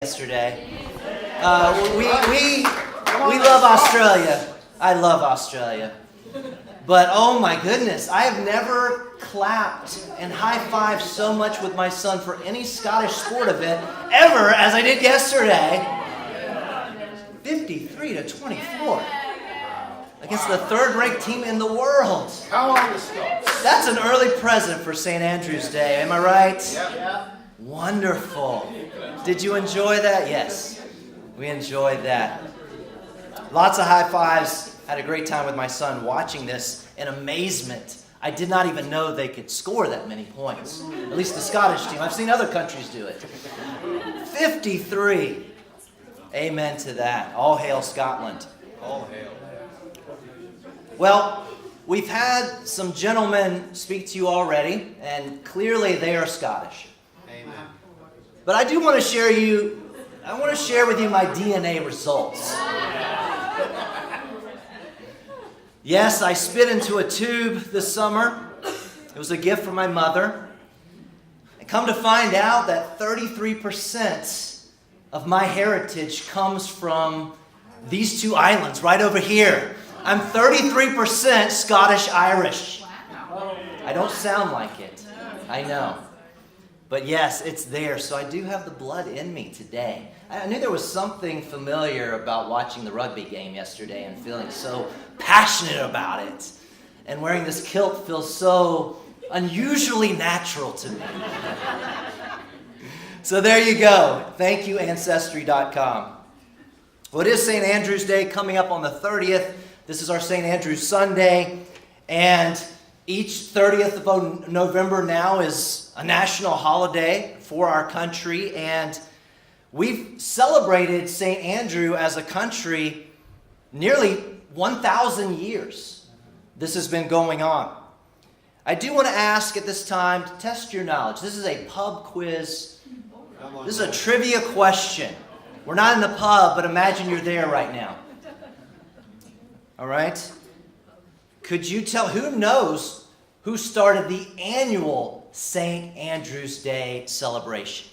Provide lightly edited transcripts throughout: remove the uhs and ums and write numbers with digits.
Yesterday. We love Australia. I love Australia. But oh my goodness, I have never clapped and high-fived so much with my son for any Scottish sport event ever as I did yesterday. 53-24 against the third-ranked team in the world. How on the Scots? That's an early present for St. Andrew's Day, am I right? Yeah. Wonderful. Did you enjoy that? Yes, we enjoyed that. Lots of high fives. Had a great time with my son watching this in amazement. I did not even know they could score that many points. At least the Scottish team. I've seen other countries do it. 53. Amen to that. All hail Scotland. All hail. Well, we've had some gentlemen speak to you already, and clearly they are Scottish. Amen. But I do want to share with you my DNA results. Yes, I spit into a tube this summer. It was a gift from my mother. And come to find out that 33% of my heritage comes from these two islands right over here. I'm 33% Scottish-Irish. I don't sound like it. I know. But yes, it's there. So I do have the blood in me today. I knew there was something familiar about watching the rugby game yesterday and feeling so passionate about it. And wearing this kilt feels so unusually natural to me. So there you go. Thank you, Ancestry.com. Well, it is St. Andrew's Day coming up on the 30th. This is our St. Andrew's Sunday. And each 30th of November now is a national holiday for our country, and we've celebrated St. Andrew as a country nearly 1,000 years. This has been going on. I do want to ask at this time to test your knowledge. This is a pub quiz. This is a trivia question. We're not in the pub, but imagine you're there right now. All right? Could you tell, who knows who started the annual St. Andrew's Day celebration?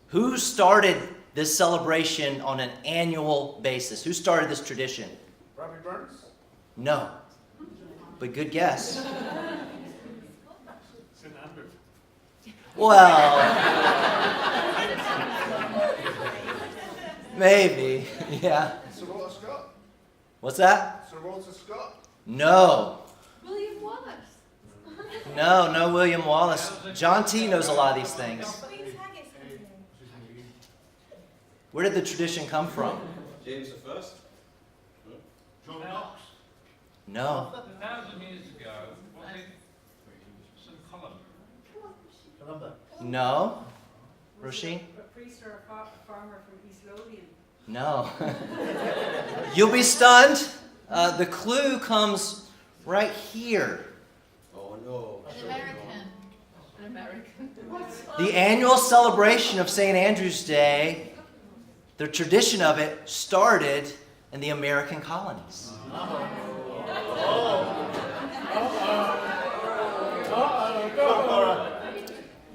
Who started this celebration on an annual basis? Who started this tradition? Robbie Burns? No. But good guess. St. Andrew. Well, maybe. Yeah. Sir Walter Scott? What's that? Sir Walter Scott? No. William Wallace. No William Wallace. John T. knows a lot of these things. Where did the tradition come from? James the First? John Knox? No. 1,000 years ago, was it St. Columba? No. Roisin? A priest or a farmer from East Lothian. No. You'll be stunned. The clue comes right here. Oh no. An American. The annual celebration of St. Andrew's Day, the tradition of it started in the American colonies.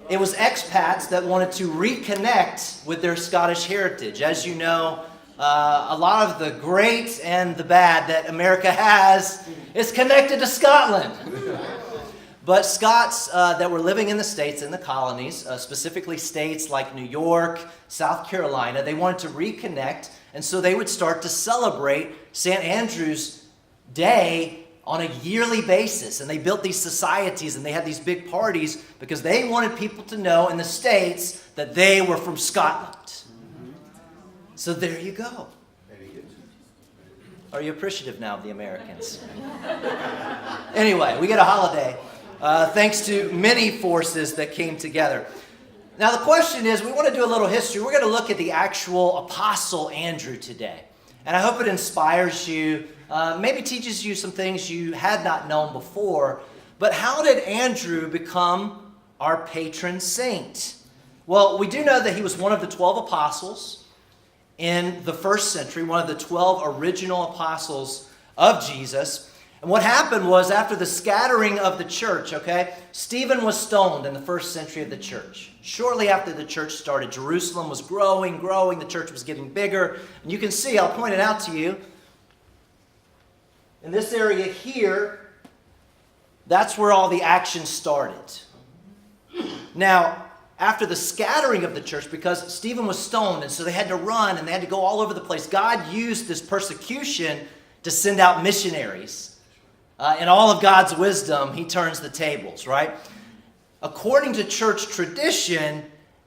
It was expats that wanted to reconnect with their Scottish heritage. As you know, a lot of the great and the bad that America has is connected to Scotland. But Scots that were living in the States, in the colonies, specifically states like New York, South Carolina, they wanted to reconnect, and so they would start to celebrate St. Andrew's Day on a yearly basis. And they built these societies and they had these big parties because they wanted people to know in the States that they were from Scotland. So there you go. Very good. Are you appreciative now of the Americans? Anyway, we get a holiday thanks to many forces that came together. Now the question is, we want to do a little history. We're going to look at the actual Apostle Andrew today. And I hope it inspires you, maybe teaches you some things you had not known before. But how did Andrew become our patron saint? Well, we do know that he was one of the 12 apostles in the first century, one of the 12 original apostles of Jesus. And what happened was, after the scattering of the church, Stephen was stoned in the first century of the church. Shortly after the church started, Jerusalem was growing, the church was getting bigger. And you can see, I'll point it out to you, in this area here, that's where all the action started. Now, after the scattering of the church, because Stephen was stoned, and so they had to run, and they had to go all over the place, God used this persecution to send out missionaries. In all of God's wisdom, he turns the tables, right? According to church tradition,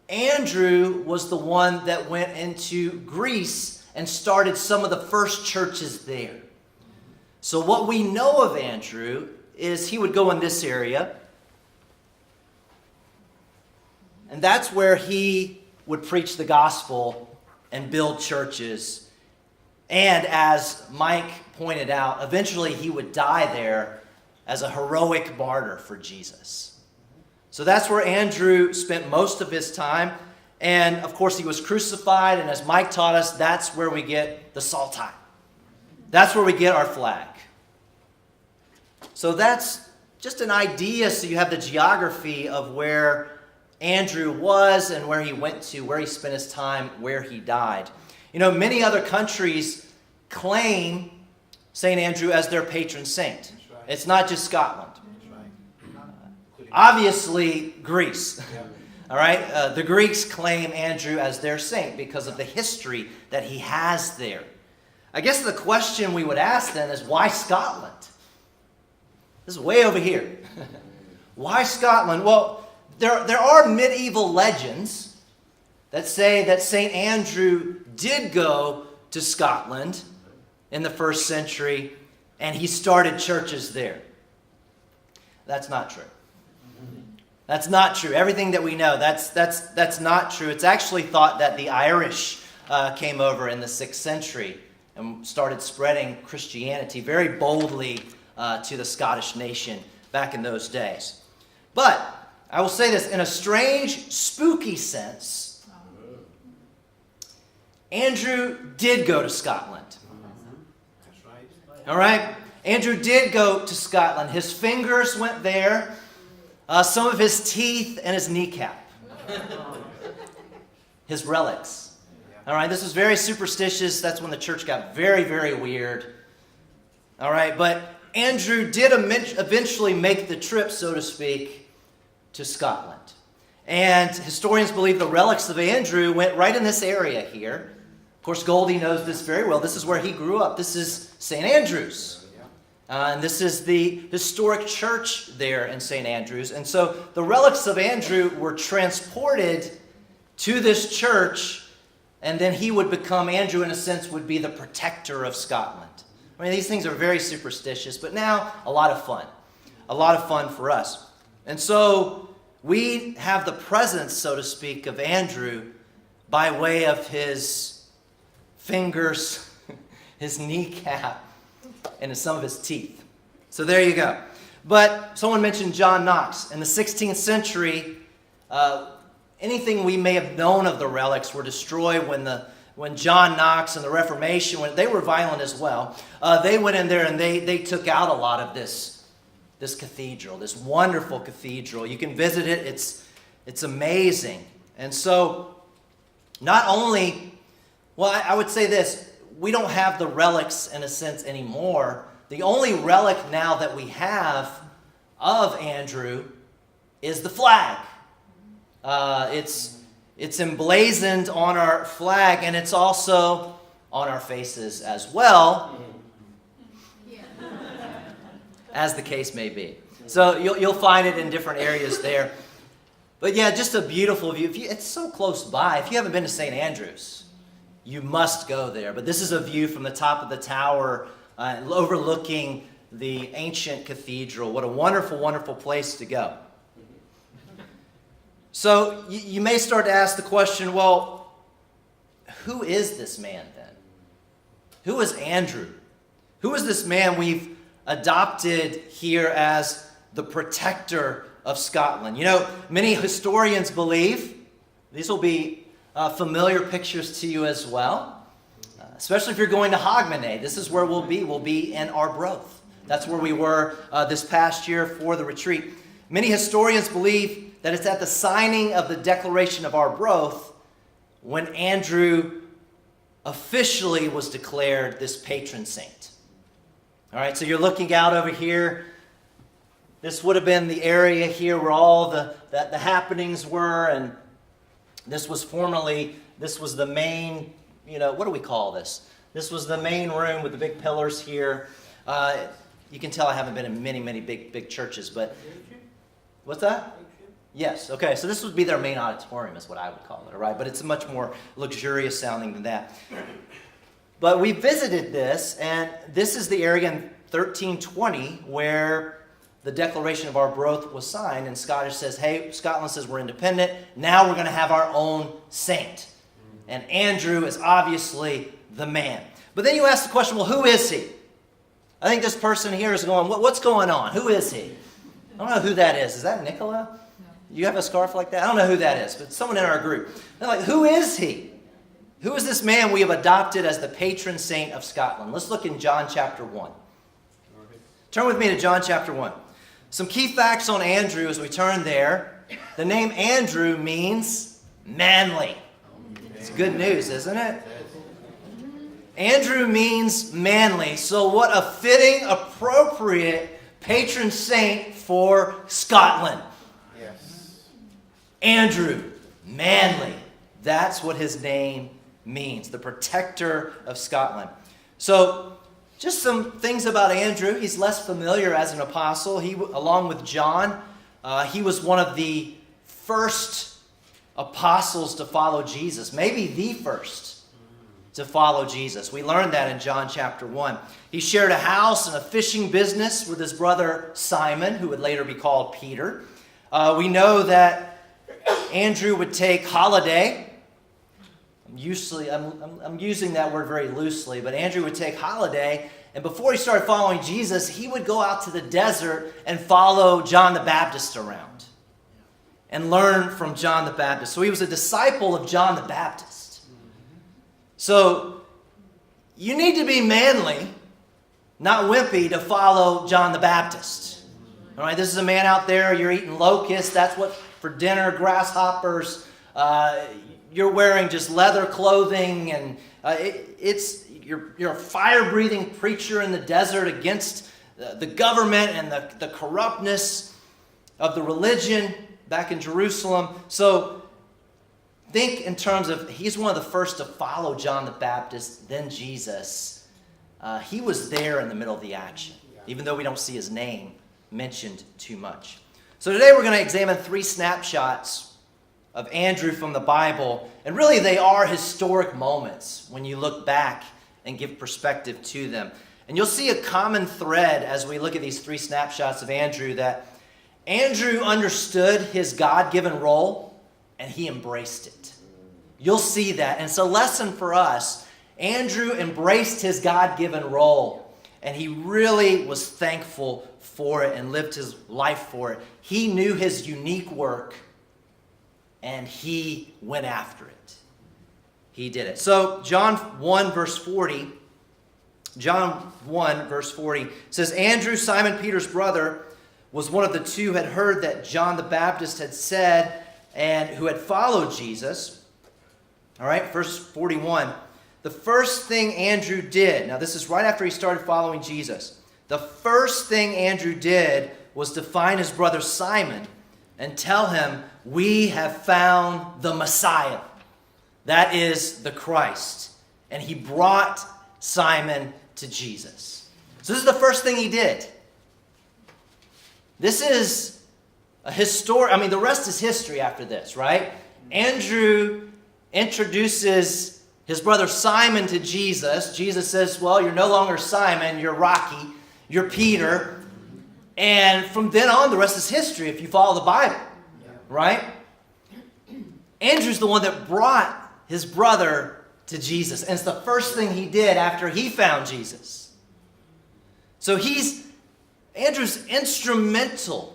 Andrew was the one that went into Greece and started some of the first churches there. So what we know of Andrew is he would go in this area, and that's where he would preach the gospel and build churches. And as Mike pointed out, eventually he would die there as a heroic martyr for Jesus. So that's where Andrew spent most of his time. And of course he was crucified, and as Mike taught us, that's where we get the Psalter. That's where we get our flag. So that's just an idea, so you have the geography of where Andrew was and where he went to, where he spent his time, where he died. You know, many other countries claim St. Andrew as their patron saint. Right. It's not just Scotland. Right. Obviously, Greece. All right? The Greeks claim Andrew as their saint because of the history that he has there. I guess the question we would ask then is, why Scotland? This is way over here. Why Scotland? Well, there are medieval legends that say that St. Andrew did go to Scotland in the first century, and he started churches there. That's not true. That's not true. Everything that we know, that's not true. It's actually thought that the Irish came over in the 6th century and started spreading Christianity very boldly to the Scottish nation back in those days. But I will say this, in a strange, spooky sense, Andrew did go to Scotland. That's right. All right? Andrew did go to Scotland. His fingers went there, some of his teeth, and his kneecap. His relics. All right? This was very superstitious. That's when the church got very, very weird. All right? But Andrew did eventually make the trip, so to speak, to Scotland. And historians believe the relics of Andrew went right in this area here. Of course, Goldie knows this very well. This is where he grew up. This is St. Andrews. And this is the historic church there in St. Andrews. And so the relics of Andrew were transported to this church, and then he would become, Andrew in a sense, would be the protector of Scotland. I mean, these things are very superstitious, but now a lot of fun. A lot of fun for us. And so we have the presence, so to speak, of Andrew by way of his fingers, his kneecap, and some of his teeth. So there you go. But someone mentioned John Knox. In the 16th century, anything we may have known of the relics were destroyed when John Knox and the Reformation, when they were violent as well, they went in there and they took out a lot of this cathedral, this wonderful cathedral. You can visit it. It's amazing. And so not only, well, I would say this, we don't have the relics in a sense anymore. The only relic now that we have of Andrew is the flag. It's emblazoned on our flag, and it's also on our faces as well, as the case may be. So you'll find it in different areas there. But yeah, just a beautiful view. It's so close by. If you haven't been to St. Andrews, you must go there. But this is a view from the top of the tower overlooking the ancient cathedral. What a wonderful, wonderful place to go. So you may start to ask the question, well, who is this man then? Who is Andrew? Who is this man we've adopted here as the protector of Scotland? You know, many historians believe, these will be familiar pictures to you as well, especially if you're going to Hogmanay. This is where we'll be. We'll be in Arbroath. That's where we were this past year for the retreat. Many historians believe that it's at the signing of the Declaration of Our Growth when Andrew officially was declared this patron saint. All right, so you're looking out over here. This would have been the area here where all the happenings were, and this was the main, what do we call this? This was the main room with the big pillars here. You can tell I haven't been in many, many big churches, but what's that? Yes, okay, so this would be their main auditorium is what I would call it, all right? But it's much more luxurious sounding than that. But we visited this, and this is the area in 1320 where the Declaration of Our Growth was signed, and Scotland says we're independent. Now we're going to have our own saint. And Andrew is obviously the man. But then you ask the question, well, who is he? I think this person here is going, what's going on? Who is he? I don't know who that is. Is that Nicola? No. You have a scarf like that? I don't know who that is, but someone in our group. They're like, who is he? Who is this man we have adopted as the patron saint of Scotland? Let's look in John chapter 1. Turn with me to John chapter 1. Some key facts on Andrew as we turn there. The name Andrew means manly. It's good news, isn't it? Andrew means manly. So what a fitting, appropriate patron saint for Scotland. Yes. Andrew, manly. That's what his name means. The protector of Scotland. So just some things about Andrew. He's less familiar as an apostle. He, along with John, he was one of the first apostles to follow Jesus. Maybe the first to follow Jesus. We learned that in John chapter 1. He shared a house and a fishing business with his brother Simon, who would later be called Peter. We know that Andrew would take holiday. I'm using that word very loosely, but Andrew would take holiday, and before he started following Jesus, he would go out to the desert and follow John the Baptist around and learn from John the Baptist. So he was a disciple of John the Baptist. So you need to be manly, not wimpy, to follow John the Baptist. All right, this is a man out there, you're eating locusts, that's what for dinner, grasshoppers. You're wearing just leather clothing, and you're a fire-breathing preacher in the desert against the government and the corruptness of the religion back in Jerusalem. So think in terms of, he's one of the first to follow John the Baptist, then Jesus. He was there in the middle of the action, even though we don't see his name mentioned too much. So today we're going to examine 3 snapshots of Andrew from the Bible, and really they are historic moments when you look back and give perspective to them. And you'll see a common thread as we look at these 3 snapshots of Andrew, that Andrew understood his God-given role and he embraced it. You'll see that, and it's a lesson for us. Andrew embraced his God-given role, and he really was thankful for it and lived his life for it. He knew his unique work, and he went after it. He did it. So John 1 verse 40 says, Andrew, Simon Peter's brother, was one of the 2 who had heard that John the Baptist had said and who had followed Jesus. All right, verse 41. The first thing Andrew did, now this is right after he started following Jesus. The first thing Andrew did was to find his brother Simon and tell him, we have found the Messiah. That is the Christ. And he brought Simon to Jesus. So this is the first thing he did. This is a the rest is history after this, right? Andrew introduces his brother Simon to Jesus. Jesus says, well, you're no longer Simon, you're Rocky, you're Peter. And from then on, the rest is history if you follow the Bible, right? Andrew's the one that brought his brother to Jesus. And it's the first thing he did after he found Jesus. So Andrew's instrumental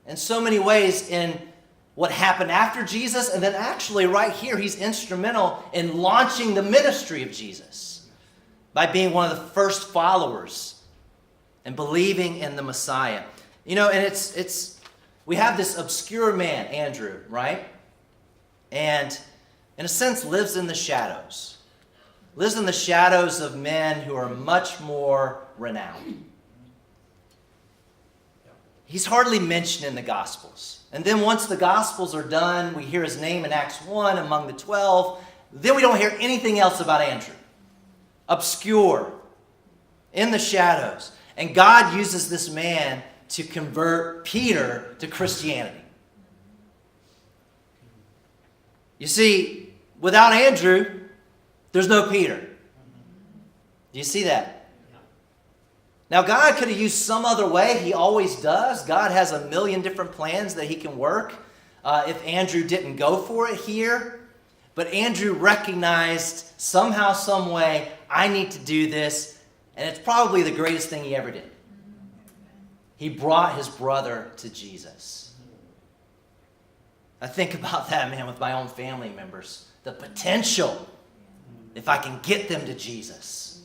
in so many ways in what happened after Jesus. And then actually right here, he's instrumental in launching the ministry of Jesus by being one of the first followers and believing in the Messiah. You know, and it's we have this obscure man, Andrew, right? And in a sense lives in the shadows. Lives in the shadows of men who are much more renowned. He's hardly mentioned in the Gospels. And then once the Gospels are done, we hear his name in Acts 1 among the 12. Then we don't hear anything else about Andrew. Obscure. In the shadows. And God uses this man to convert Peter to Christianity. You see, without Andrew, there's no Peter. Do you see that? Now, God could have used some other way. He always does. God has a million different plans that he can work if Andrew didn't go for it here. But Andrew recognized somehow, some way, I need to do this. And it's probably the greatest thing he ever did. He brought his brother to Jesus. I think about that, man, with my own family members. The potential, if I can get them to Jesus.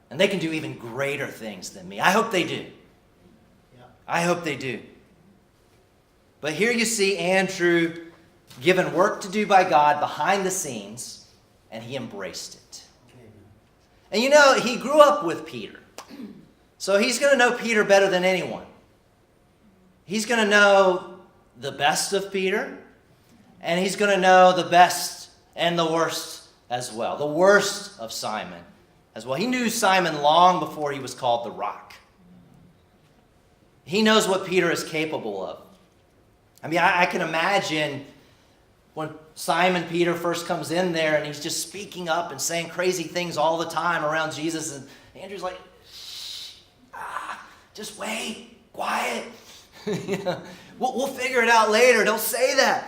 And they can do even greater things than me. I hope they do. I hope they do. But here you see Andrew given work to do by God behind the scenes, and he embraced it. And you know, he grew up with Peter. So he's going to know Peter better than anyone. He's going to know the best of Peter, and he's going to know the best and the worst as well. The worst of Simon as well. He knew Simon long before he was called the Rock. He knows what Peter is capable of. I mean, I can imagine when Simon Peter first comes in there and he's just speaking up and saying crazy things all the time around Jesus, and Andrew's like, just wait, quiet. We'll figure it out later. Don't say that.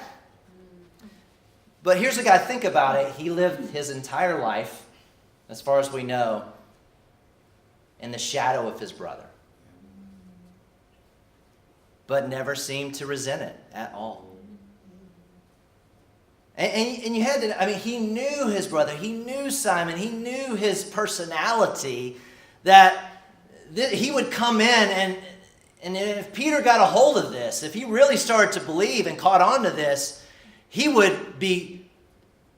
But here's the guy, think about it. He lived his entire life, as far as we know, in the shadow of his brother. But never seemed to resent it at all. And you had to, I mean, he knew his brother. He knew Simon. He knew his personality, that he would come in and if Peter got a hold of this, if he really started to believe and caught on to this, he would be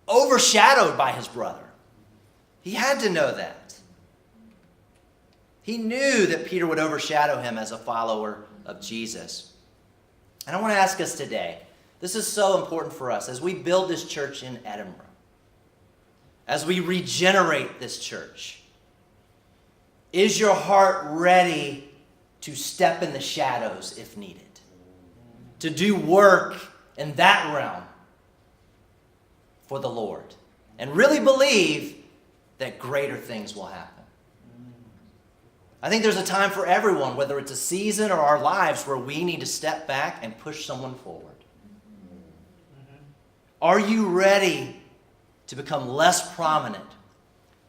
overshadowed by his brother. He had to know that. He knew that Peter would overshadow him as a follower of Jesus. And I want to ask us today, this is so important for us as we build this church in Edinburgh, as we regenerate this church. Is your heart ready to step in the shadows if needed? To do work in that realm for the Lord? And really believe that greater things will happen. I think there's a time for everyone, whether it's a season or our lives, where we need to step back and push someone forward. Are you ready to become less prominent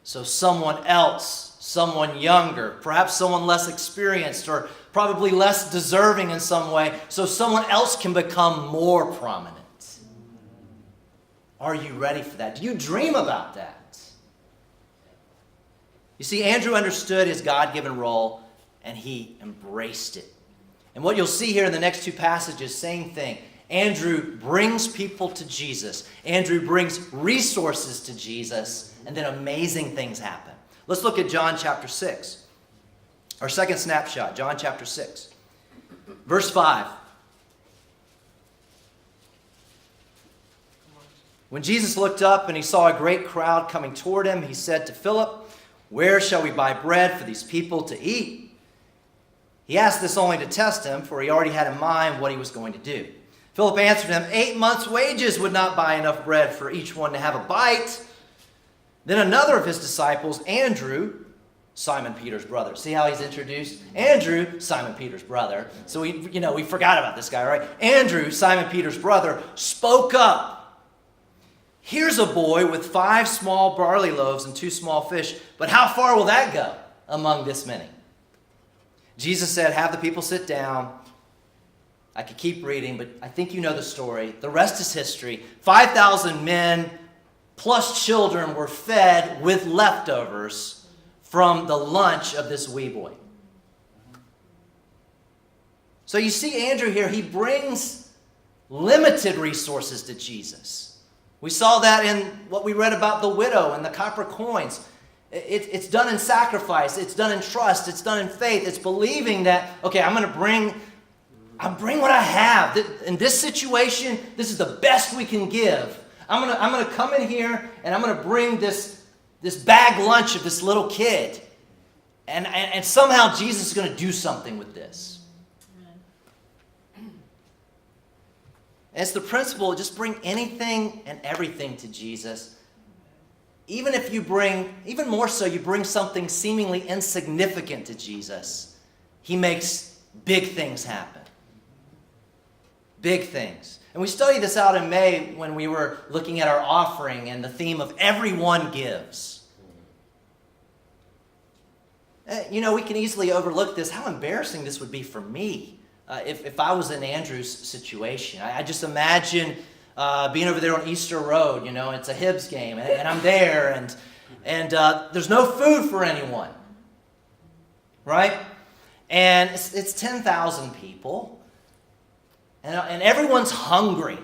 so someone else, someone younger, perhaps someone less experienced or probably less deserving in some way, so someone else can become more prominent? Are you ready for that? Do you dream about that? You see, Andrew understood his God-given role, and he embraced it. And what you'll see here in the next two passages, same thing. Andrew brings people to Jesus. Andrew brings resources to Jesus, and then amazing things happen. Let's look at John chapter 6. Our second snapshot, John chapter 6. Verse 5. When Jesus looked up and he saw a great crowd coming toward him, he said to Philip, "Where shall we buy bread for these people to eat?" He asked this only to test him, for he already had in mind what he was going to do. Philip answered him, 8 months' wages would not buy enough bread for each one to have a bite. Then another of his disciples, Andrew, Simon Peter's brother. See how he's introduced? Andrew, Simon Peter's brother. So we forgot about this guy, right? Andrew, Simon Peter's brother, spoke up. "Here's a boy with 5 small barley loaves and 2 small fish, but how far will that go among this many?" Jesus said, "Have the people sit down." I could keep reading, but I think you know the story. The rest is history. 5,000 men plus children were fed with leftovers from the lunch of this wee boy. So you see Andrew here, he brings limited resources to Jesus. We saw that in what we read about the widow and the copper coins. It's done in sacrifice. It's done in trust. It's done in faith. It's believing that, okay, I'm going to bring what I have. In this situation, this is the best we can give. I'm going to come in here and I'm going to bring this bag lunch of this little kid. And somehow Jesus is going to do something with this. And it's the principle, just bring anything and everything to Jesus. Even more so, you bring something seemingly insignificant to Jesus, he makes big things happen. Big things. And we studied this out in May when we were looking at our offering and the theme of everyone gives. We can easily overlook this, how embarrassing this would be for me if I was in Andrew's situation. I just imagine being over there on Easter Road, it's a Hibs game, and I'm there, and there's no food for anyone, right? And it's 10,000 people, and everyone's hungry.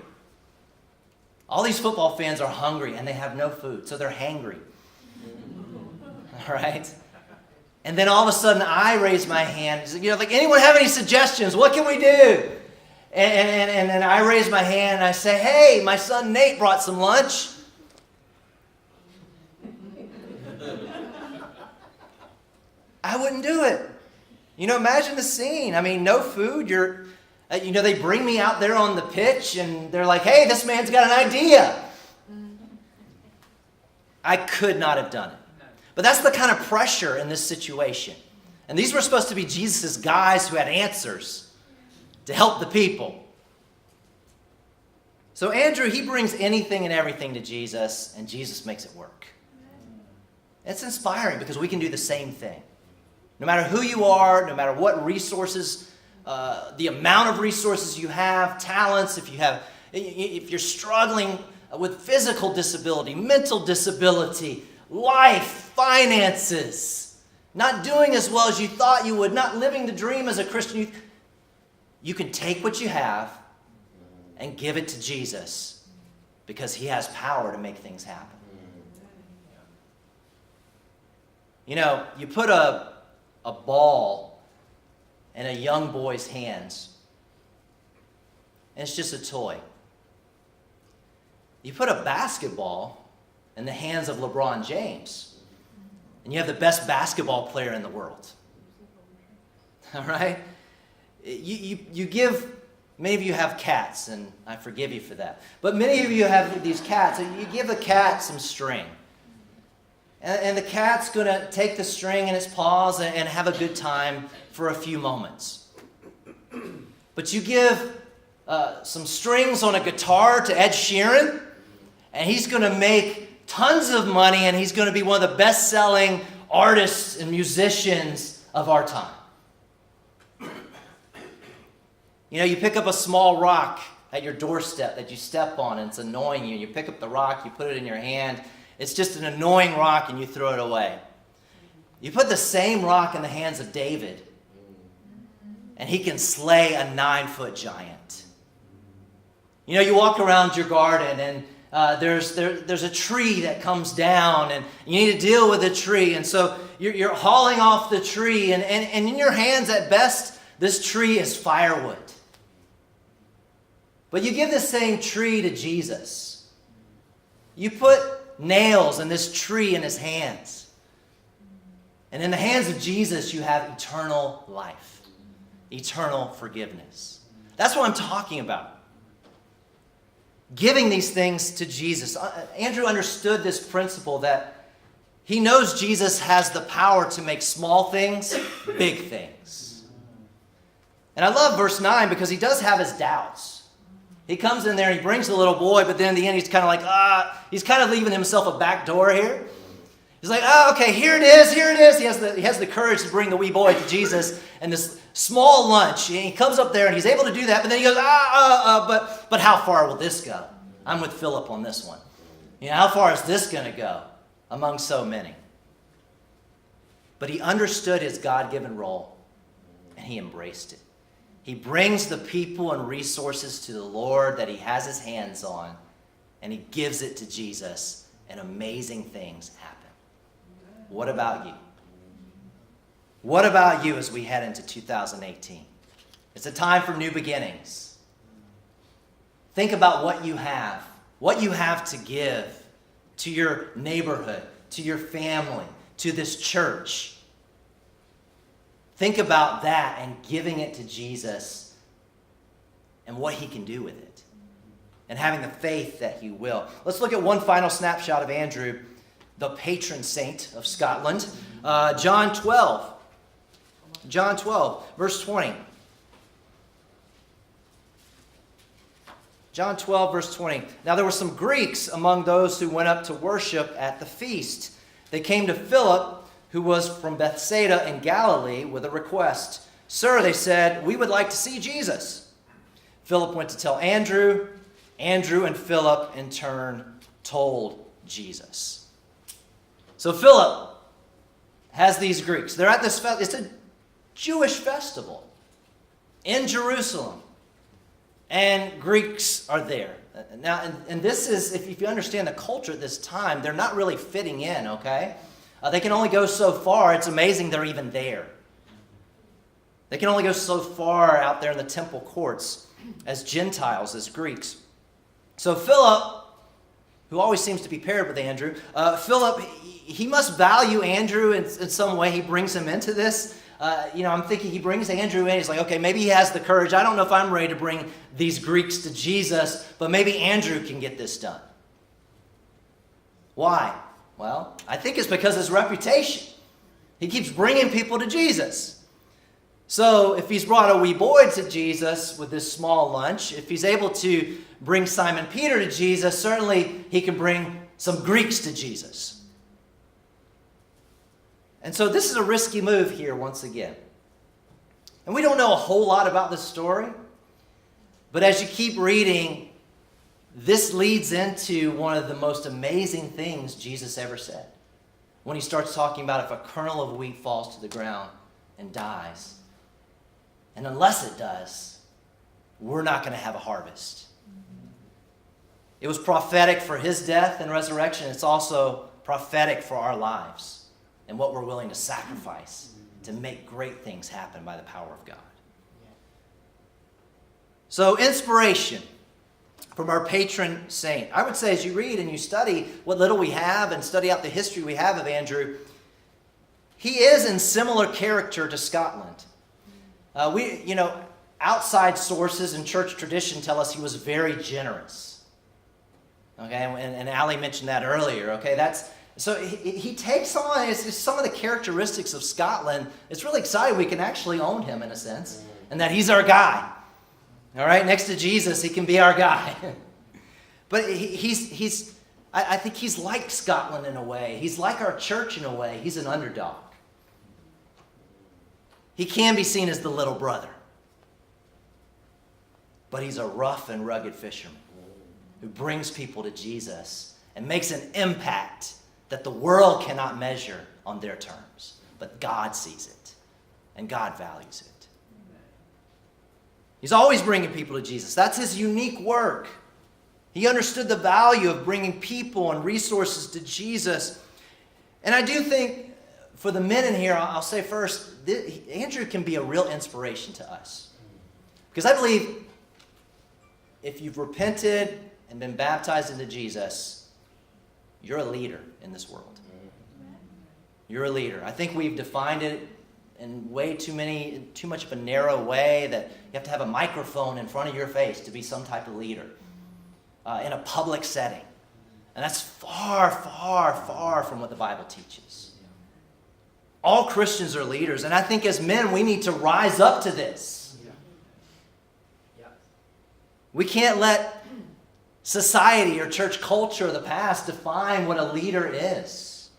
All these football fans are hungry, and they have no food, so they're hangry, all right? And then all of a sudden, I raise my hand, like, anyone have any suggestions? What can we do? And then I raise my hand and I say, hey, my son Nate brought some lunch. I wouldn't do it. Imagine the scene. I mean, no food. They bring me out there on the pitch and they're like, hey, this man's got an idea. I could not have done it. But that's the kind of pressure in this situation. And these were supposed to be Jesus' guys who had answers to help the people. So Andrew, he brings anything and everything to Jesus, and Jesus makes it work. It's inspiring because we can do the same thing. No matter who you are, no matter what resources, the amount of resources you have, talents, if you're struggling with physical disability, mental disability, life, finances, not doing as well as you thought you would, not living the dream as a Christian, you can take what you have and give it to Jesus because he has power to make things happen. You put a ball in a young boy's hands, and it's just a toy. You put a basketball in the hands of LeBron James, and you have the best basketball player in the world. All right? You give, many of you have cats, and I forgive you for that. But many of you have these cats, and you give the cat some string. And the cat's going to take the string in its paws and have a good time for a few moments. But you give some strings on a guitar to Ed Sheeran, and he's going to make tons of money, and he's going to be one of the best-selling artists and musicians of our time. You pick up a small rock at your doorstep that you step on, and it's annoying you. You pick up the rock, you put it in your hand. It's just an annoying rock, and you throw it away. You put the same rock in the hands of David, and he can slay a 9-foot giant. You walk around your garden, and there's a tree that comes down, and you need to deal with the tree. And so you're hauling off the tree, and in your hands at best, this tree is firewood. But you give the same tree to Jesus. You put nails in this tree in his hands. And in the hands of Jesus, you have eternal life, eternal forgiveness. That's what I'm talking about. Giving these things to Jesus. Andrew understood this principle that he knows Jesus has the power to make small things big things. And I love verse 9 because he does have his doubts. He comes in there, he brings the little boy, but then in the end he's kind of like, he's kind of leaving himself a back door here. He's like, okay, here it is. He has the courage to bring the wee boy to Jesus and this small lunch. And he comes up there and he's able to do that, but then he goes, but how far will this go? I'm with Philip on this one. How far is this going to go among so many? But he understood his God-given role and he embraced it. He brings the people and resources to the Lord that he has his hands on, and he gives it to Jesus, and amazing things happen. What about you? What about you as we head into 2018? It's a time for new beginnings. Think about what you have to give to your neighborhood, to your family, to this church. Think about that and giving it to Jesus and what he can do with it, and having the faith that he will. Let's look at one final snapshot of Andrew, the patron saint of Scotland. John 12, verse 20. John 12, verse 20. Now there were some Greeks among those who went up to worship at the feast. They came to Philip, who was from Bethsaida in Galilee, with a request. Sir, they said, we would like to see Jesus. Philip went to tell Andrew. Andrew and Philip, in turn, told Jesus. So Philip has these Greeks. They're at this festival. It's a Jewish festival in Jerusalem. And Greeks are there. Now, and this is, if you understand the culture at this time, they're not really fitting in, okay? They can only go so far. It's amazing they're even there. They can only go so far out there in the temple courts as Gentiles, as Greeks. So Philip, who always seems to be paired with Andrew, Philip, he must value Andrew in some way. He brings him into this. I'm thinking he brings Andrew in. He's like, okay, maybe he has the courage. I don't know if I'm ready to bring these Greeks to Jesus, but maybe Andrew can get this done. Why? Well, I think it's because of his reputation. He keeps bringing people to Jesus. So if he's brought a wee boy to Jesus with this small lunch, if he's able to bring Simon Peter to Jesus, certainly he can bring some Greeks to Jesus. And so this is a risky move here once again. And we don't know a whole lot about this story, but as you keep reading, this leads into one of the most amazing things Jesus ever said. When he starts talking about if a kernel of wheat falls to the ground and dies, and unless it does, we're not going to have a harvest. It was prophetic for his death and resurrection. It's also prophetic for our lives and what we're willing to sacrifice to make great things happen by the power of God. So, inspiration from our patron saint. I would say as you read and you study what little we have and study out the history we have of Andrew, he is in similar character to Scotland. Outside sources and church tradition tell us he was very generous. Okay, and Ali mentioned that earlier. Okay, so he takes on it's some of the characteristics of Scotland. It's really exciting. We can actually own him in a sense, and that he's our guy. All right, next to Jesus, he can be our guy. But I think he's like Scotland in a way. He's like our church in a way. He's an underdog. He can be seen as the little brother. But he's a rough and rugged fisherman who brings people to Jesus and makes an impact that the world cannot measure on their terms. But God sees it, and God values it. He's always bringing people to Jesus. That's his unique work. He understood the value of bringing people and resources to Jesus. And I do think, for the men in here, I'll say first, Andrew can be a real inspiration to us. Because I believe if you've repented and been baptized into Jesus, you're a leader in this world. You're a leader. I think we've defined it in too much of a narrow way that you have to have a microphone in front of your face to be some type of leader in a public setting. And that's far, far, far from what the Bible teaches. All Christians are leaders, and I think as men we need to rise up to this. We can't let society or church culture of the past define what a leader is.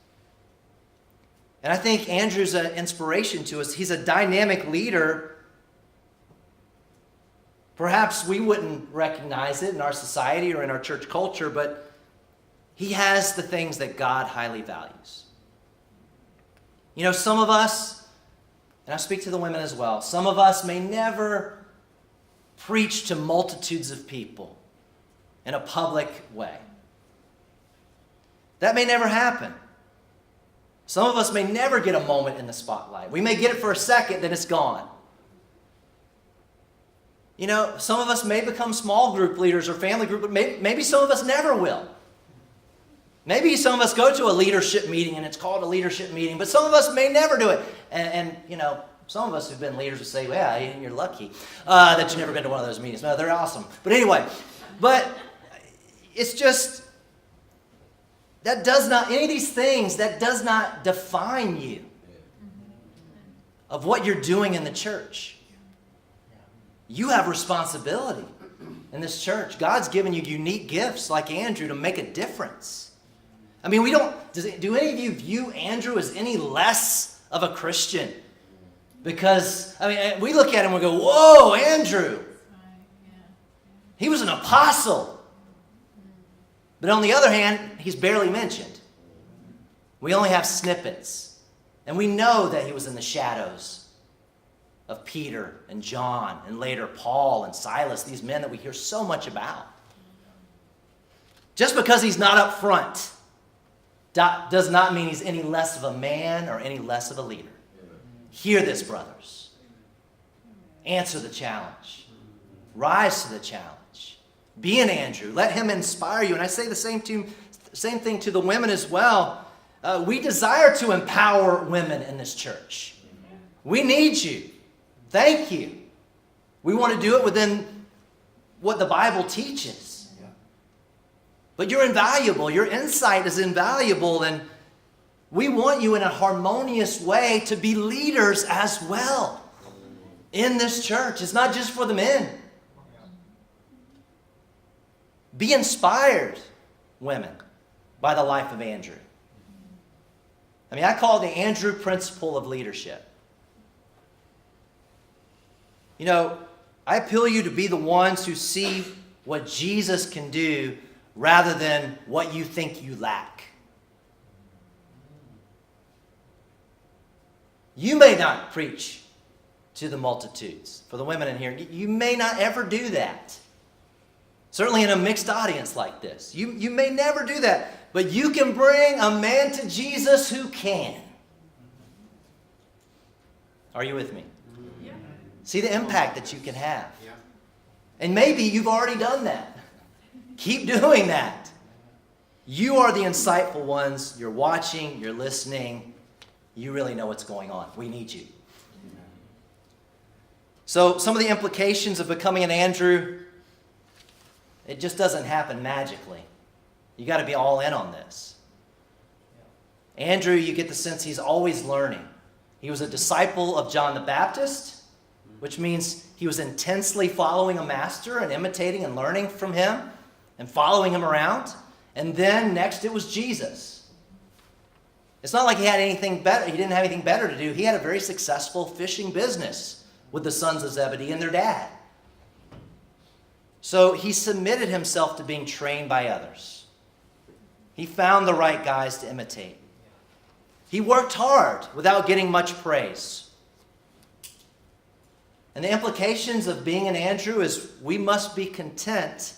And I think Andrew's an inspiration to us. He's a dynamic leader. Perhaps we wouldn't recognize it in our society or in our church culture, but he has the things that God highly values. Some of us, and I speak to the women as well, some of us may never preach to multitudes of people in a public way. That may never happen. Some of us may never get a moment in the spotlight. We may get it for a second, then it's gone. You know, some of us may become small group leaders or family group, but maybe some of us never will. Maybe some of us go to a leadership meeting and it's called a leadership meeting, but some of us may never do it. And you know, some of us who've been leaders will say, well, you're lucky that you've never been to one of those meetings. No, they're awesome. But anyway, it's just, that does not, any of these things, that does not define you of what you're doing in the church. You have responsibility in this church. God's given you unique gifts like Andrew to make a difference. I mean, do any of you view Andrew as any less of a Christian? Because, I mean, we look at him and we go, whoa, Andrew. He was an apostle. But on the other hand, he's barely mentioned. We only have snippets. And we know that he was in the shadows of Peter and John and later Paul and Silas, these men that we hear so much about. Just because he's not up front does not mean he's any less of a man or any less of a leader. Hear this, brothers. Answer the challenge. Rise to the challenge. Be an Andrew. Let him inspire you. And I say the same thing to the women as well. We desire to empower women in this church. We need you. Thank you. We want to do it within what the Bible teaches. But you're invaluable. Your insight is invaluable, and we want you in a harmonious way to be leaders as well in this church. It's not just for the men. Be inspired, women, by the life of Andrew. I mean, I call it the Andrew principle of leadership. You know, I appeal you to be the ones who see what Jesus can do rather than what you think you lack. You may not preach to the multitudes. For the women in here, you may not ever do that. Certainly in a mixed audience like this. You may never do that. But you can bring a man to Jesus who can. Are you with me? Yeah. See the impact that you can have. Yeah. And maybe you've already done that. Keep doing that. You are the insightful ones. You're watching, you're listening. You really know what's going on. We need you. So some of the implications of becoming an Andrew, it just doesn't happen magically. You got to be all in on this. Andrew, you get the sense he's always learning. He was a disciple of John the Baptist, which means he was intensely following a master and imitating and learning from him and following him around. And then next it was Jesus. It's not like he had anything better. He didn't have anything better to do. He had a very successful fishing business with the sons of Zebedee and their dad. So he submitted himself to being trained by others. He found the right guys to imitate. He worked hard without getting much praise. And the implications of being an Andrew is we must be content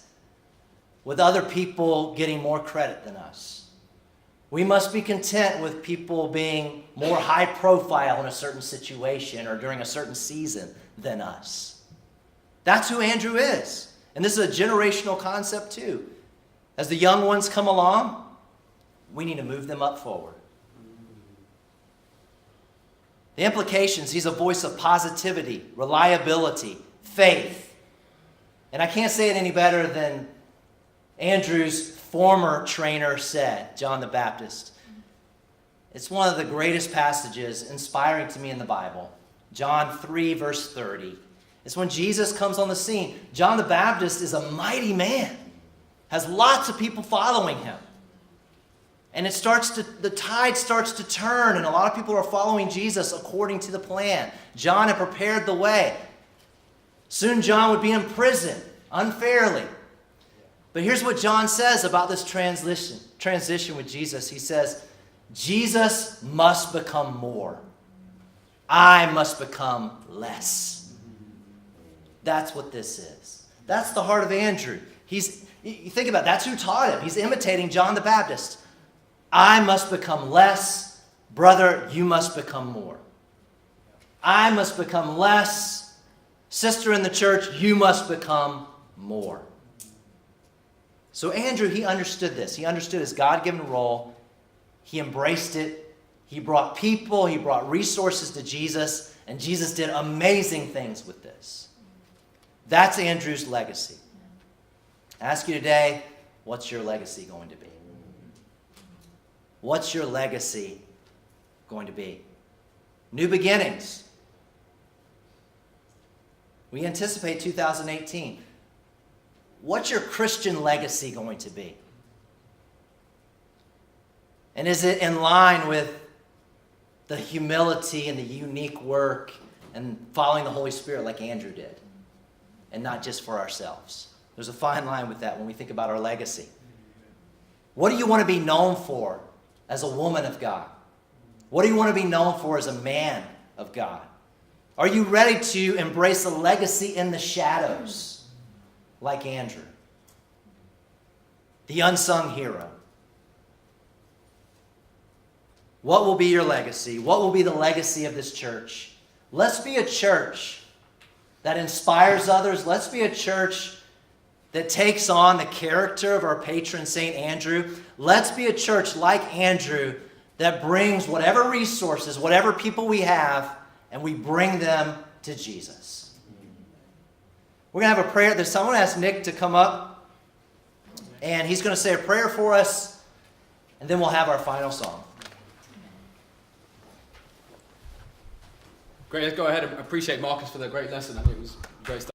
with other people getting more credit than us. We must be content with people being more high profile in a certain situation or during a certain season than us. That's who Andrew is. And this is a generational concept too. As the young ones come along, we need to move them up forward. The implications, he's a voice of positivity, reliability, faith. And I can't say it any better than Andrew's former trainer said, John the Baptist. It's one of the greatest passages inspiring to me in the Bible. John 3, verse 30. It's when Jesus comes on the scene. John the Baptist is a mighty man, has lots of people following him. And the tide starts to turn, and a lot of people are following Jesus according to the plan. John had prepared the way. Soon John would be in prison, unfairly. But here's what John says about this transition with Jesus. He says, Jesus must become more. I must become less. That's what this is. That's the heart of Andrew. You think about it, that's who taught him. He's imitating John the Baptist. I must become less. Brother, you must become more. I must become less. Sister in the church, you must become more. So Andrew, he understood this. He understood his God-given role. He embraced it. He brought people, he brought resources to Jesus, and Jesus did amazing things with this. That's Andrew's legacy. I ask you today, what's your legacy going to be? What's your legacy going to be? New beginnings. We anticipate 2018. What's your Christian legacy going to be? And is it in line with the humility and the unique work and following the Holy Spirit like Andrew did? And not just for ourselves. There's a fine line with that when we think about our legacy. What do you want to be known for as a woman of God? What do you want to be known for as a man of God? Are you ready to embrace a legacy in the shadows like Andrew? The unsung hero. What will be your legacy? What will be the legacy of this church? Let's be a church that inspires others. Let's be a church that takes on the character of our patron, St. Andrew. Let's be a church like Andrew that brings whatever resources, whatever people we have, and we bring them to Jesus. We're going to have a prayer. I'm going to ask Nick to come up, and he's going to say a prayer for us, and then we'll have our final song. Great, let's go ahead and appreciate Marcus for the great lesson. I think it was great stuff.